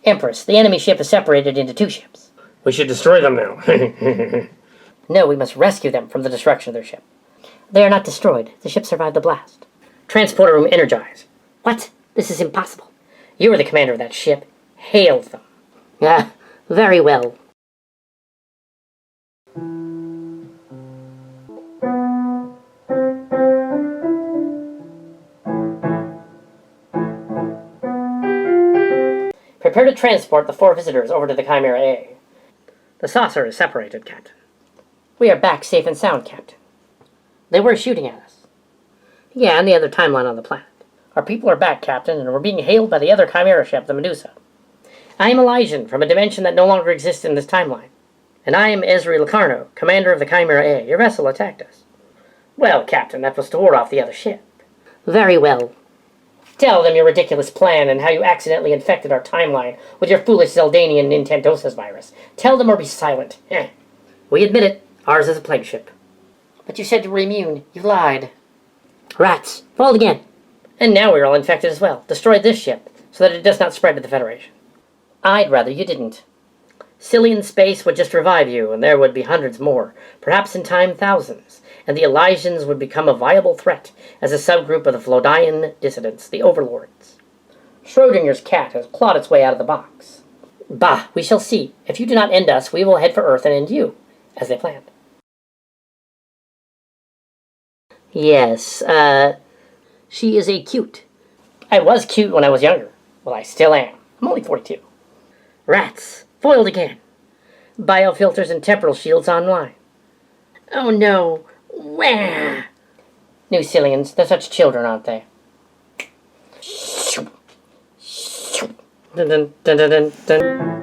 Empress, the enemy ship is separated into 2 ships. We should destroy them now. No, we must rescue them from the destruction of their ship. They are not destroyed. The ship survived the blast. Transporter room energized. What? This is impossible. You are the commander of that ship. Hail them. Ah, very well. Prepare to transport the 4 visitors over to the Chimera A. The saucer is separated, Captain. We are back safe and sound, Captain. They were shooting at us. Yeah, and the other timeline on the planet. Our people are back, Captain, and we're being hailed by the other Chimera ship, the Medusa. I am Elysian, from a dimension that no longer exists in this timeline. And I am Ezri Locarno, commander of the Chimera A. Your vessel attacked us. Well, Captain, that was to ward off the other ship. Very well. Tell them your ridiculous plan and how you accidentally infected our timeline with your foolish Zeldanian Nintendosis virus. Tell them or be silent. We admit it. Ours is a plague ship. But you said you were immune. You lied. Rats. Rolled again. And now we're all infected as well. Destroy this ship, so that it does not spread to the Federation. I'd rather you didn't. Sillian space would just revive you, and there would be hundreds more, perhaps in time thousands, and the Elysians would become a viable threat as a subgroup of the Flodian dissidents, the Overlords. Schrodinger's cat has clawed its way out of the box. Bah, we shall see. If you do not end us, we will head for Earth and end you, as they planned. Yes, she is a cute. I was cute when I was younger. Well, I still am. I'm only 42. Rats. Foiled again. Biofilters and temporal shields online. Oh no. Wah! New Sillians, they're such children, aren't they? Dun, dun, dun, dun, dun, dun.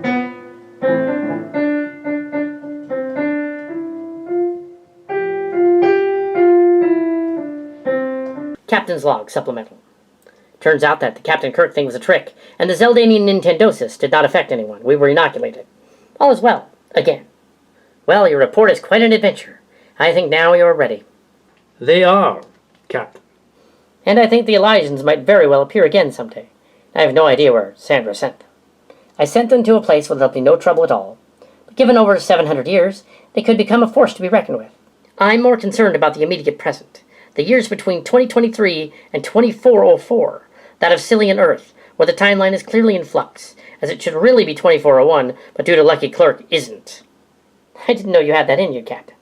Captain's log, supplemental. Turns out that the Captain Kirk thing was a trick, and the Zeldanian Nintendosis did not affect anyone. We were inoculated. All is well, again. Well, your report is quite an adventure. I think now you are ready. They are, Captain. And I think the Elysians might very well appear again someday. I have no idea where Sandra sent them. I sent them to a place where there'll be no trouble at all. But given over 700 years, they could become a force to be reckoned with. I'm more concerned about the immediate present. The years between 2023 and 2404, that of Sillian Earth, where the timeline is clearly in flux, as it should really be 2401, but due to Lucky Clerk, isn't. I didn't know you had that in you, Captain.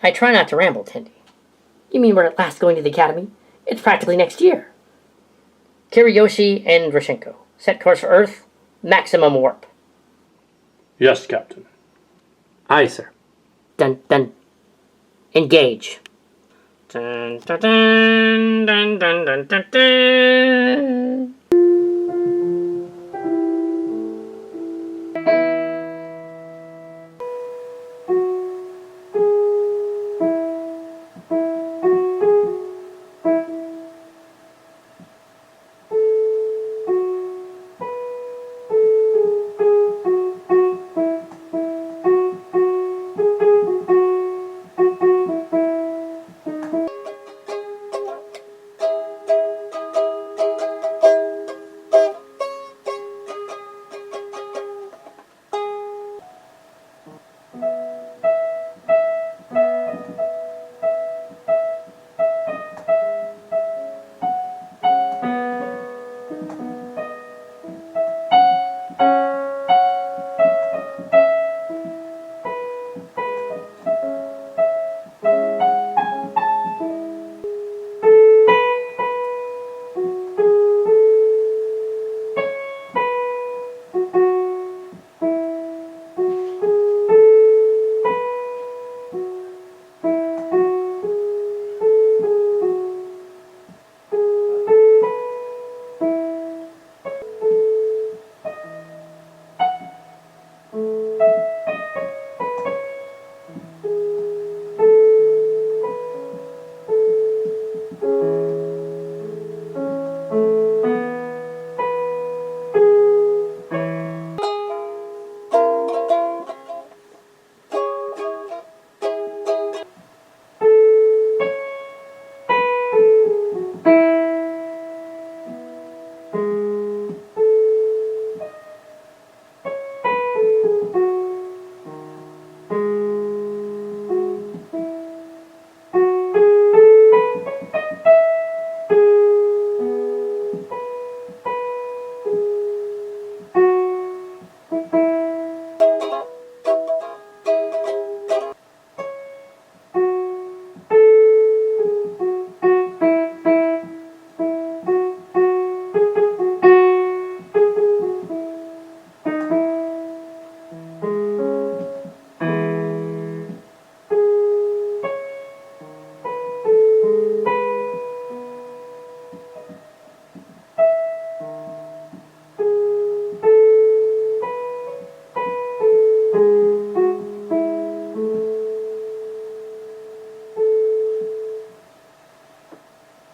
I try not to ramble, Tendy. You mean we're at last going to the Academy? It's practically next year. Kiriyoshi and Drashenko. Set course for Earth. Maximum warp. Yes, Captain. Aye, sir. Dun dun. Engage. Dun dun dun dun dun dun dun dun.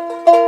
you.